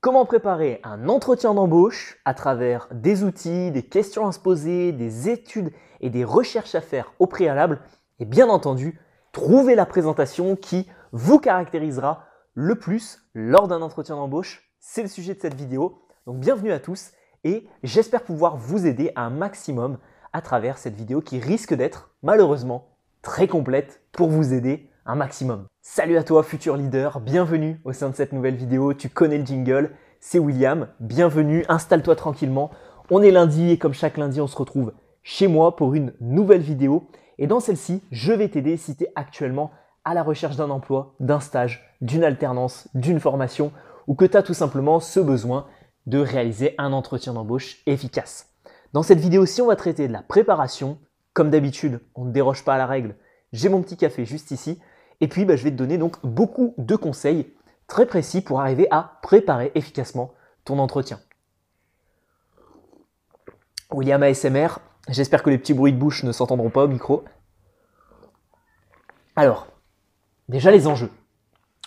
Comment préparer un entretien d'embauche à travers des outils, des questions à se poser, des études et des recherches à faire au préalable et bien entendu, trouver la présentation qui vous caractérisera le plus lors d'un entretien d'embauche. C'est le sujet de cette vidéo. Donc bienvenue à tous et j'espère pouvoir vous aider un maximum à travers cette vidéo qui risque d'être malheureusement très complète pour vous aider un maximum. Salut à toi futur leader, bienvenue au sein de cette nouvelle vidéo, tu connais le jingle, c'est William, bienvenue, installe-toi tranquillement. On est lundi et comme chaque lundi on se retrouve chez moi pour une nouvelle vidéo et dans celle-ci je vais t'aider si tu es actuellement à la recherche d'un emploi, d'un stage, d'une alternance, d'une formation ou que tu as tout simplement ce besoin de réaliser un entretien d'embauche efficace. Dans cette vidéo-ci on va traiter de la préparation, comme d'habitude on ne déroge pas à la règle, j'ai mon petit café juste ici. Et puis, je vais te donner donc beaucoup de conseils très précis pour arriver à préparer efficacement ton entretien. William ASMR, j'espère que les petits bruits de bouche ne s'entendront pas au micro. Alors, déjà les enjeux.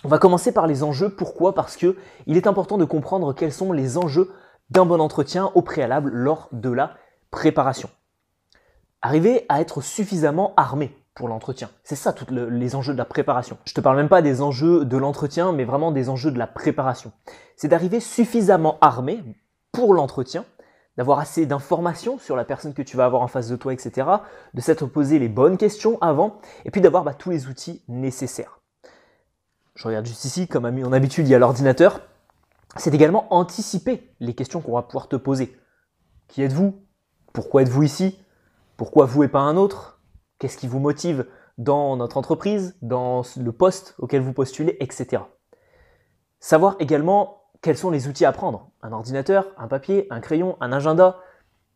On va commencer par les enjeux. Pourquoi ? Parce qu'il est important de comprendre quels sont les enjeux d'un bon entretien au préalable lors de la préparation. Arriver à être suffisamment armé pour l'entretien. C'est ça tous les enjeux de la préparation. Je ne te parle même pas des enjeux de l'entretien, mais vraiment des enjeux de la préparation. C'est d'arriver suffisamment armé pour l'entretien, d'avoir assez d'informations sur la personne que tu vas avoir en face de toi, etc., de s'être posé les bonnes questions avant, et puis d'avoir tous les outils nécessaires. Je regarde juste ici, comme à mon habitude, il y a l'ordinateur. C'est également anticiper les questions qu'on va pouvoir te poser. Qui êtes-vous ? Pourquoi êtes-vous ici ? Pourquoi vous et pas un autre ? Qu'est-ce qui vous motive dans notre entreprise, dans le poste auquel vous postulez, etc. Savoir également quels sont les outils à prendre. Un ordinateur, un papier, un crayon, un agenda.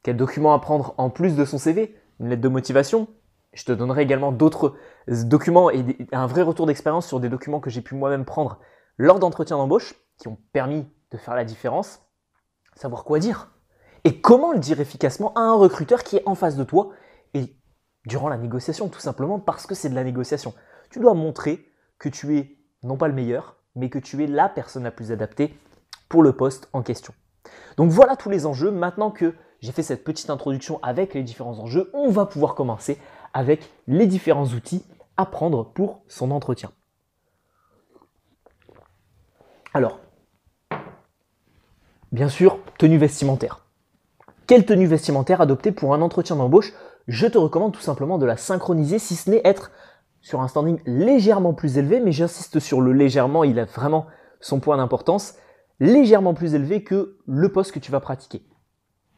Quels documents à prendre en plus de son CV, une lettre de motivation. Je te donnerai également d'autres documents et un vrai retour d'expérience sur des documents que j'ai pu moi-même prendre lors d'entretiens d'embauche qui ont permis de faire la différence. Savoir quoi dire et comment le dire efficacement à un recruteur qui est en face de toi et durant la négociation, tout simplement parce que c'est de la négociation. Tu dois montrer que tu es non pas le meilleur, mais que tu es la personne la plus adaptée pour le poste en question. Donc voilà tous les enjeux. Maintenant que j'ai fait cette petite introduction avec les différents enjeux, on va pouvoir commencer avec les différents outils à prendre pour son entretien. Alors, bien sûr, tenue vestimentaire. Quelle tenue vestimentaire adopter pour un entretien d'embauche ? Je te recommande tout simplement de la synchroniser, si ce n'est être sur un standing légèrement plus élevé, mais j'insiste sur le légèrement, il a vraiment son point d'importance, légèrement plus élevé que le poste que tu vas pratiquer.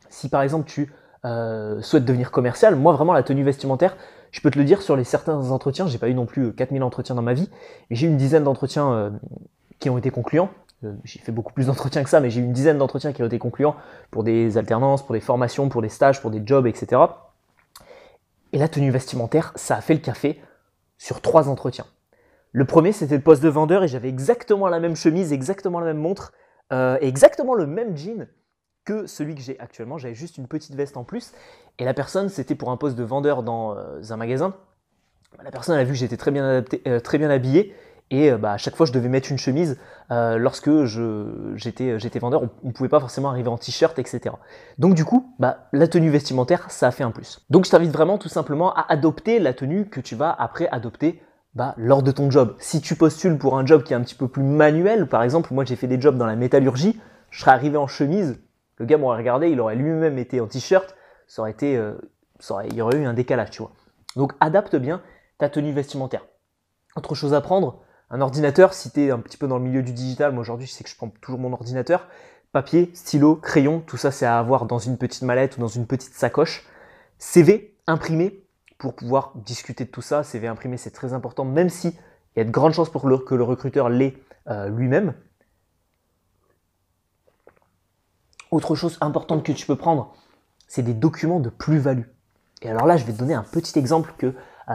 Si par exemple tu souhaites devenir commercial, moi vraiment la tenue vestimentaire, je peux te le dire sur certains entretiens, j'ai pas eu non plus 4000 entretiens dans ma vie, mais j'ai eu une dizaine d'entretiens qui ont été concluants. J'ai fait beaucoup plus d'entretiens que ça, mais j'ai eu une dizaine d'entretiens qui ont été concluants pour des alternances, pour des formations, pour des stages, pour des jobs, etc. Et la tenue vestimentaire, ça a fait le café sur 3 entretiens. Le premier, c'était le poste de vendeur et j'avais exactement la même chemise, exactement la même montre, et exactement le même jean que celui que j'ai actuellement. J'avais juste une petite veste en plus. Et la personne, c'était pour un poste de vendeur dans un magasin. La personne elle a vu que j'étais très bien habillé. Et à chaque fois, je devais mettre une chemise lorsque j'étais vendeur. On ne pouvait pas forcément arriver en t-shirt, etc. Donc du coup, la tenue vestimentaire, ça a fait un plus. Donc je t'invite vraiment tout simplement à adopter la tenue que tu vas après adopter lors de ton job. Si tu postules pour un job qui est un petit peu plus manuel, par exemple, moi j'ai fait des jobs dans la métallurgie, je serais arrivé en chemise, le gars m'aurait regardé, il aurait lui-même été en t-shirt, il y aurait eu un décalage, tu vois. Donc adapte bien ta tenue vestimentaire. Autre chose à prendre, un ordinateur, si tu es un petit peu dans le milieu du digital, moi aujourd'hui je sais que je prends toujours mon ordinateur, papier, stylo, crayon, tout ça c'est à avoir dans une petite mallette ou dans une petite sacoche. CV imprimé pour pouvoir discuter de tout ça, CV imprimé c'est très important, même si il y a de grandes chances pour que le recruteur l'ait lui-même. Autre chose importante que tu peux prendre, c'est des documents de plus-value. Et alors là je vais te donner un petit exemple que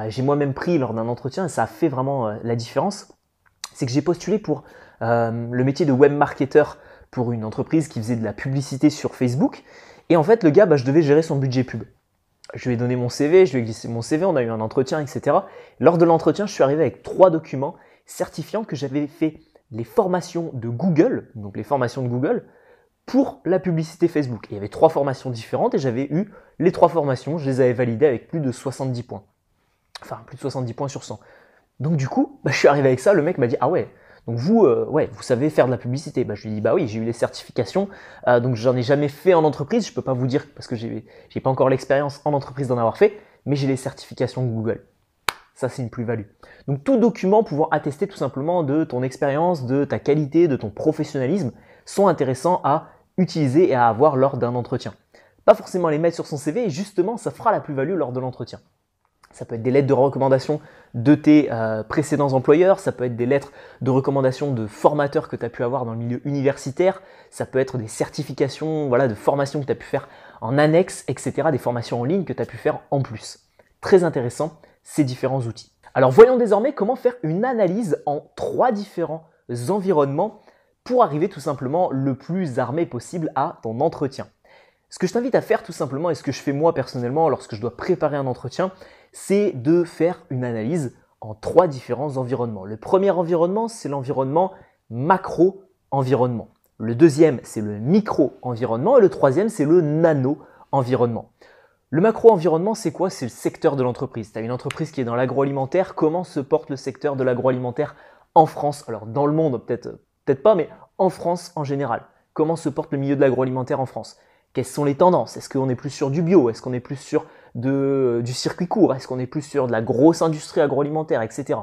j'ai moi-même pris lors d'un entretien et ça a fait vraiment la différence. C'est que j'ai postulé pour le métier de web marketeur pour une entreprise qui faisait de la publicité sur Facebook. Et en fait, le gars, je devais gérer son budget pub. Je lui ai donné mon CV, je lui ai glissé mon CV, on a eu un entretien, etc. Lors de l'entretien, je suis arrivé avec 3 documents certifiant que j'avais fait les formations de Google, donc les formations de Google, pour la publicité Facebook. Et il y avait 3 formations différentes et j'avais eu les 3 formations, je les avais validées avec plus de 70 points. Enfin, plus de 70 points sur 100. Donc du coup, je suis arrivé avec ça, le mec m'a dit « Ah ouais, donc vous, vous savez faire de la publicité ?» Je lui ai dit « Bah oui, j'ai eu les certifications, donc j'en ai jamais fait en entreprise, je peux pas vous dire, parce que j'ai pas encore l'expérience en entreprise d'en avoir fait, mais j'ai les certifications de Google. » Ça, c'est une plus-value. Donc tout document pouvant attester tout simplement de ton expérience, de ta qualité, de ton professionnalisme, sont intéressants à utiliser et à avoir lors d'un entretien. Pas forcément les mettre sur son CV, et justement, ça fera la plus-value lors de l'entretien. Ça peut être des lettres de recommandation de tes précédents employeurs, ça peut être des lettres de recommandation de formateurs que tu as pu avoir dans le milieu universitaire, ça peut être des certifications de formation que tu as pu faire en annexe, etc., des formations en ligne que tu as pu faire en plus. Très intéressant, ces différents outils. Alors voyons désormais comment faire une analyse en 3 différents environnements pour arriver tout simplement le plus armé possible à ton entretien. Ce que je t'invite à faire tout simplement, et ce que je fais moi personnellement lorsque je dois préparer un entretien, c'est de faire une analyse en 3 différents environnements. Le premier environnement, c'est l'environnement macro-environnement. Le deuxième, c'est le micro-environnement. Et le troisième, c'est le nano-environnement. Le macro-environnement, c'est quoi? C'est le secteur de l'entreprise. Tu as une entreprise qui est dans l'agroalimentaire. Comment se porte le secteur de l'agroalimentaire en France? Alors dans le monde, peut-être pas, mais en France en général. Comment se porte le milieu de l'agroalimentaire en France? Quelles sont les tendances? Est-ce qu'on est plus sur du bio? Est-ce qu'on est plus sur du circuit court? Est-ce qu'on est plus sur de la grosse industrie agroalimentaire, etc.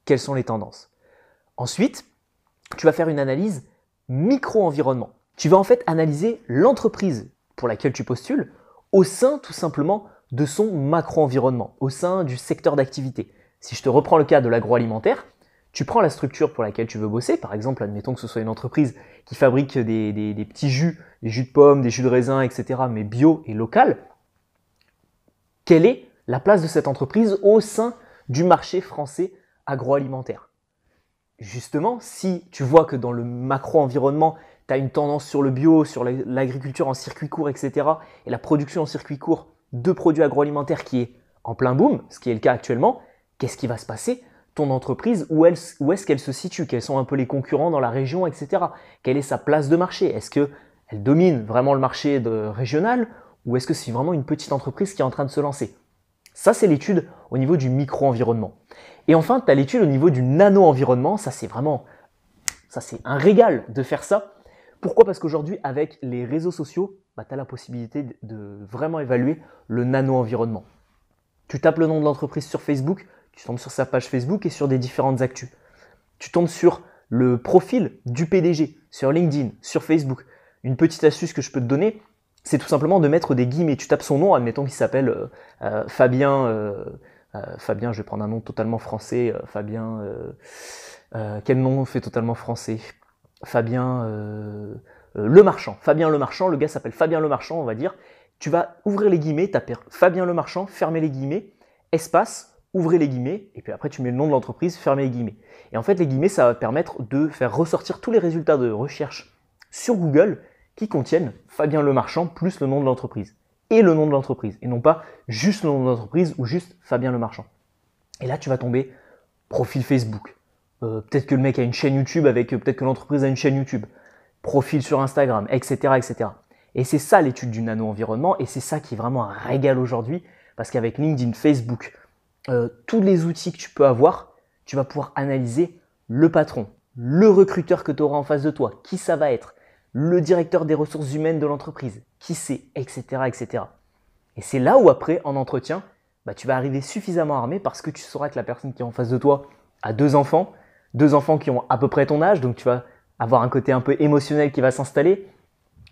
Quelles sont les tendances? Ensuite, tu vas faire une analyse micro-environnement. Tu vas en fait analyser l'entreprise pour laquelle tu postules au sein tout simplement de son macro-environnement, au sein du secteur d'activité. Si je te reprends le cas de l'agroalimentaire, tu prends la structure pour laquelle tu veux bosser, par exemple, admettons que ce soit une entreprise qui fabrique des petits jus, des jus de pommes, des jus de raisin, etc., mais bio et local. Quelle est la place de cette entreprise au sein du marché français agroalimentaire? Justement, si tu vois que dans le macro-environnement, tu as une tendance sur le bio, sur l'agriculture en circuit court, etc., et la production en circuit court de produits agroalimentaires qui est en plein boom, ce qui est le cas actuellement, qu'est-ce qui va se passer? Ton entreprise, où est-ce qu'elle se situe? Quels sont un peu les concurrents dans la région, etc. Quelle est sa place de marché? Est-ce qu'elle domine vraiment le marché régional ou est-ce que c'est vraiment une petite entreprise qui est en train de se lancer? Ça, c'est l'étude au niveau du micro-environnement. Et enfin, tu as l'étude au niveau du nano-environnement. Ça, c'est un régal de faire ça. Pourquoi? Parce qu'aujourd'hui, avec les réseaux sociaux, tu as la possibilité de vraiment évaluer le nano-environnement. Tu tapes le nom de l'entreprise sur Facebook, tu tombes sur sa page Facebook et sur des différentes actus. Tu tombes sur le profil du PDG, sur LinkedIn, sur Facebook. Une petite astuce que je peux te donner, c'est tout simplement de mettre des guillemets. Tu tapes son nom, admettons qu'il s'appelle Fabien. Fabien, je vais prendre un nom totalement français. Fabien, quel nom fait totalement français? Fabien Lemarchand. Fabien Lemarchand, le gars s'appelle Fabien Lemarchand, on va dire. Tu vas ouvrir les guillemets, taper Fabien Lemarchand, fermer les guillemets, espace, ouvrez les guillemets, et puis après tu mets le nom de l'entreprise, fermez les guillemets. Et en fait, les guillemets, ça va permettre de faire ressortir tous les résultats de recherche sur Google qui contiennent Fabien Lemarchand plus le nom de l'entreprise. Et le nom de l'entreprise, et non pas juste le nom de l'entreprise ou juste Fabien Lemarchand. Et là, tu vas tomber profil Facebook. Peut-être que le mec a une chaîne YouTube peut-être que l'entreprise a une chaîne YouTube. Profil sur Instagram, etc., etc. Et c'est ça l'étude du nano-environnement, et c'est ça qui est vraiment un régal aujourd'hui, parce qu'avec LinkedIn, Facebook, tous les outils que tu peux avoir, tu vas pouvoir analyser le patron, le recruteur que tu auras en face de toi, qui ça va être, le directeur des ressources humaines de l'entreprise, qui c'est, etc., etc. Et c'est là où après, en entretien, tu vas arriver suffisamment armé parce que tu sauras que la personne qui est en face de toi a 2 enfants qui ont à peu près ton âge, donc tu vas avoir un côté un peu émotionnel qui va s'installer.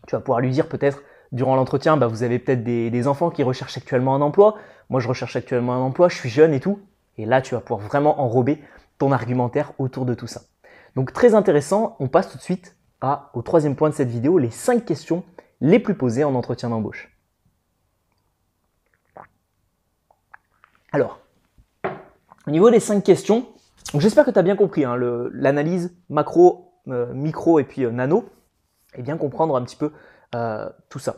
Tu vas pouvoir lui dire peut-être durant l'entretien, vous avez peut-être des enfants qui recherchent actuellement un emploi. Moi, je recherche actuellement un emploi, je suis jeune et tout. Et là, tu vas pouvoir vraiment enrober ton argumentaire autour de tout ça. Donc, très intéressant. On passe tout de suite au 3e point de cette vidéo, les 5 questions les plus posées en entretien d'embauche. Alors, au niveau des 5 questions, j'espère que tu as bien compris l'analyse macro, micro et puis nano, et bien comprendre un petit peu tout ça.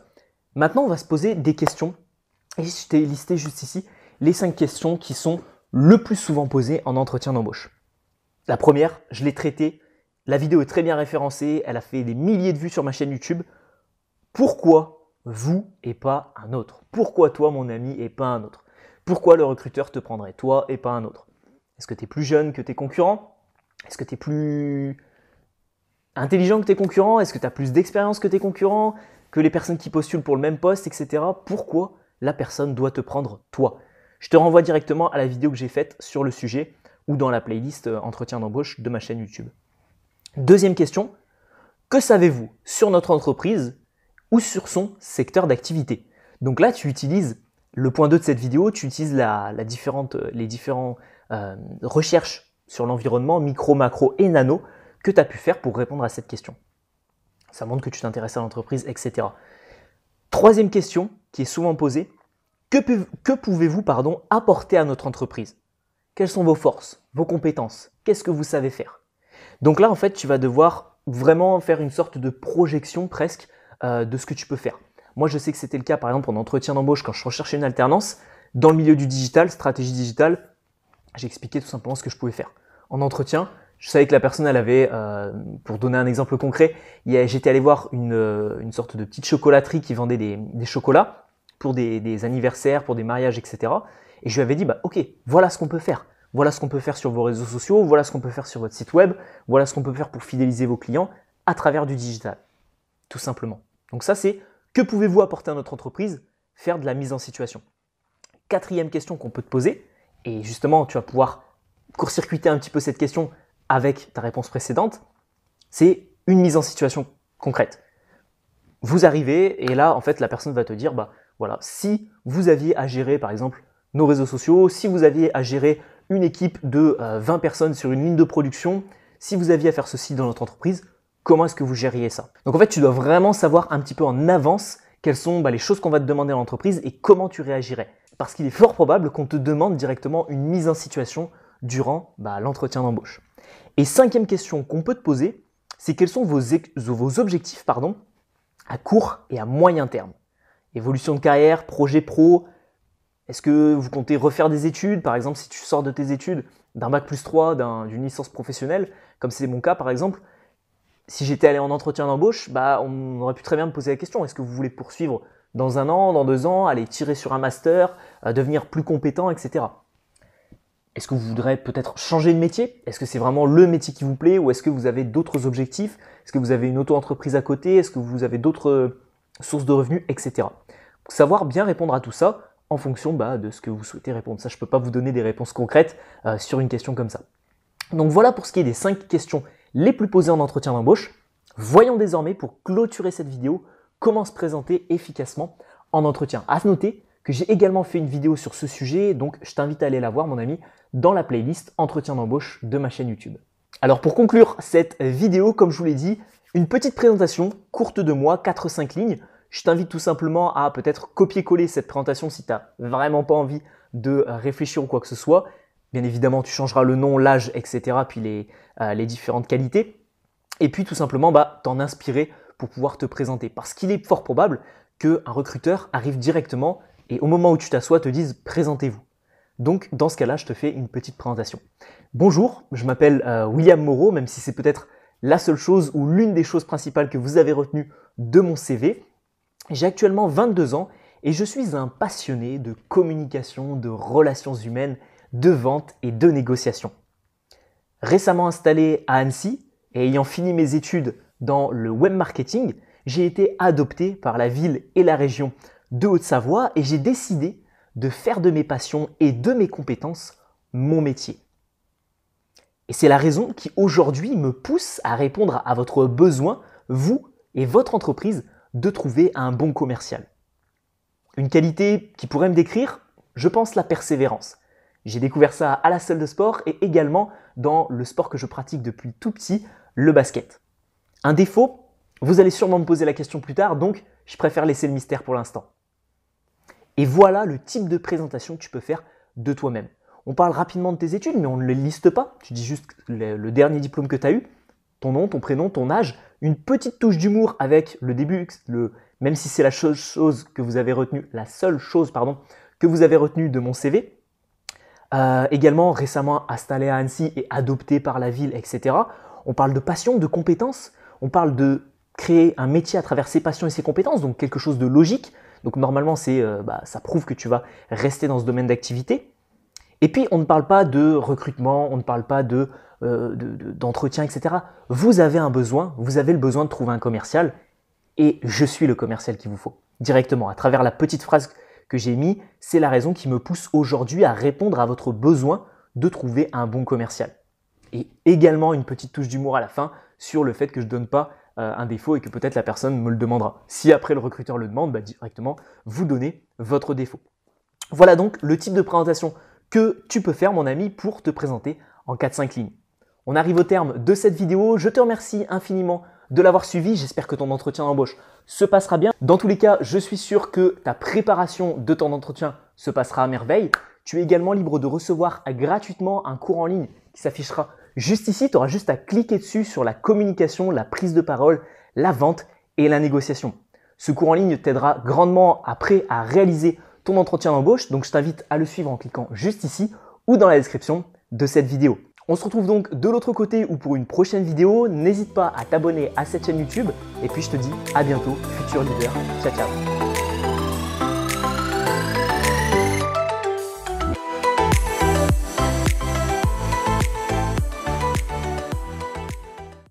Maintenant, on va se poser des questions. Et je t'ai listé juste ici les 5 questions qui sont le plus souvent posées en entretien d'embauche. La première, je l'ai traitée La vidéo est très bien référencée, elle a fait des milliers de vues sur ma chaîne YouTube. Pourquoi vous et pas un autre? Pourquoi toi, mon ami, et pas un autre? Pourquoi le recruteur te prendrait toi et pas un autre? Est-ce que tu es plus jeune que tes concurrents? Est-ce que tu es plus intelligent que tes concurrents? Est-ce que tu as plus d'expérience que tes concurrents? Que les personnes qui postulent pour le même poste, etc. Pourquoi la personne doit te prendre toi? Je te renvoie directement à la vidéo que j'ai faite sur le sujet ou dans la playlist entretien d'embauche de ma chaîne YouTube. Deuxième question, que savez-vous sur notre entreprise ou sur son secteur d'activité? Donc là, tu utilises le point 2 de cette vidéo, tu utilises les différentes recherches sur l'environnement micro, macro et nano que tu as pu faire pour répondre à cette question. Ça montre que tu t'intéresses à l'entreprise, etc. Troisième question qui est souvent posée, que pouvez-vous apporter à notre entreprise? Quelles sont vos forces, vos compétences? Qu'est-ce que vous savez faire? Donc là, en fait, tu vas devoir vraiment faire une sorte de projection presque de ce que tu peux faire. Moi, je sais que c'était le cas, par exemple, en entretien d'embauche, quand je recherchais une alternance, dans le milieu du digital, stratégie digitale, j'expliquais tout simplement ce que je pouvais faire. En entretien, je savais que la personne, elle avait, pour donner un exemple concret, j'étais allé voir une sorte de petite chocolaterie qui vendait des chocolats pour des anniversaires, pour des mariages, etc. Et je lui avais dit, ok, voilà ce qu'on peut faire. Voilà ce qu'on peut faire sur vos réseaux sociaux, voilà ce qu'on peut faire sur votre site web, voilà ce qu'on peut faire pour fidéliser vos clients à travers du digital, tout simplement. Donc ça, c'est que pouvez-vous apporter à notre entreprise? Faire de la mise en situation. Quatrième question qu'on peut te poser, et justement, tu vas pouvoir court-circuiter un petit peu cette question avec ta réponse précédente, c'est une mise en situation concrète. Vous arrivez et là, en fait, la personne va te dire, voilà, si vous aviez à gérer, par exemple, nos réseaux sociaux, si vous aviez à gérer une équipe de 20 personnes sur une ligne de production, si vous aviez à faire ceci dans notre entreprise, comment est-ce que vous gériez ça? Donc en fait, tu dois vraiment savoir un petit peu en avance quelles sont les choses qu'on va te demander à l'entreprise et comment tu réagirais. Parce qu'il est fort probable qu'on te demande directement une mise en situation durant l'entretien d'embauche. Et cinquième question qu'on peut te poser, c'est quels sont vos objectifs à court et à moyen terme. Évolution de carrière, projet pro. Est-ce que vous comptez refaire des études? Par exemple, si tu sors de tes études d'un bac+3, d'une licence professionnelle, comme c'est mon cas par exemple, si j'étais allé en entretien d'embauche, on aurait pu très bien me poser la question, est-ce que vous voulez poursuivre dans 1 an, dans 2 ans, aller tirer sur un master, devenir plus compétent, etc. Est-ce que vous voudrez peut-être changer de métier? Est-ce que c'est vraiment le métier qui vous plaît ou est-ce que vous avez d'autres objectifs? Est-ce que vous avez une auto-entreprise à côté? Est-ce que vous avez d'autres sources de revenus, etc. Pour savoir bien répondre à tout ça en fonction de ce que vous souhaitez répondre. Ça, je ne peux pas vous donner des réponses concrètes sur une question comme ça. Donc voilà pour ce qui est des 5 questions les plus posées en entretien d'embauche. Voyons désormais, pour clôturer cette vidéo, comment se présenter efficacement en entretien. À noter que j'ai également fait une vidéo sur ce sujet, donc je t'invite à aller la voir, mon ami, dans la playlist entretien d'embauche de ma chaîne YouTube. Alors pour conclure cette vidéo, comme je vous l'ai dit, une petite présentation courte de moi, 4-5 lignes. Je t'invite tout simplement à peut-être copier-coller cette présentation si tu n'as vraiment pas envie de réfléchir ou quoi que ce soit. Bien évidemment, tu changeras le nom, l'âge, etc. puis les différentes qualités. Et puis tout simplement, t'en inspirer pour pouvoir te présenter. Parce qu'il est fort probable qu'un recruteur arrive directement et au moment où tu t'assois, te dise « présentez-vous ». Donc dans ce cas-là, je te fais une petite présentation. Bonjour, je m'appelle William Moreau, même si c'est peut-être la seule chose ou l'une des choses principales que vous avez retenues de mon CV. J'ai actuellement 22 ans et je suis un passionné de communication, de relations humaines, de vente et de négociation. Récemment installé à Annecy et ayant fini mes études dans le web marketing, j'ai été adopté par la ville et la région de Haute-Savoie et j'ai décidé de faire de mes passions et de mes compétences mon métier. Et c'est la raison qui aujourd'hui me pousse à répondre à votre besoin, vous et votre entreprise, de trouver un bon commercial. Une qualité qui pourrait me décrire, je pense la persévérance. J'ai découvert ça à la salle de sport et également dans le sport que je pratique depuis tout petit, le basket. Un défaut, vous allez sûrement me poser la question plus tard, donc je préfère laisser le mystère pour l'instant. Et voilà le type de présentation que tu peux faire de toi-même. On parle rapidement de tes études, mais on ne les liste pas. Tu dis juste le dernier diplôme que tu as eu, ton nom, ton prénom, ton âge, une petite touche d'humour avec le début, même si c'est la seule chose que vous avez retenue que vous avez retenue de mon CV. Également récemment installé à Annecy et adopté par la ville, etc. On parle de passion, de compétences. On parle de créer un métier à travers ses passions et ses compétences, donc quelque chose de logique. Donc normalement, ça prouve que tu vas rester dans ce domaine d'activité. Et puis, on ne parle pas de recrutement, on ne parle pas d'entretien, etc. Vous avez un besoin, vous avez le besoin de trouver un commercial et je suis le commercial qu'il vous faut. Directement, à travers la petite phrase que j'ai mise, c'est la raison qui me pousse aujourd'hui à répondre à votre besoin de trouver un bon commercial. Et également une petite touche d'humour à la fin sur le fait que je ne donne pas un défaut et que peut-être la personne me le demandera. Si après le recruteur le demande, directement, vous donnez votre défaut. Voilà donc le type de présentation que tu peux faire, mon ami, pour te présenter en 4-5 lignes. On arrive au terme de cette vidéo. Je te remercie infiniment de l'avoir suivi. J'espère que ton entretien d'embauche se passera bien. Dans tous les cas, je suis sûr que ta préparation de ton entretien se passera à merveille. Tu es également libre de recevoir gratuitement un cours en ligne qui s'affichera juste ici. Tu auras juste à cliquer dessus sur la communication, la prise de parole, la vente et la négociation. Ce cours en ligne t'aidera grandement après à réaliser ton entretien d'embauche. Donc, je t'invite à le suivre en cliquant juste ici ou dans la description de cette vidéo. On se retrouve donc de l'autre côté ou pour une prochaine vidéo. N'hésite pas à t'abonner à cette chaîne YouTube. Et puis, je te dis à bientôt, futur leader. Ciao, ciao.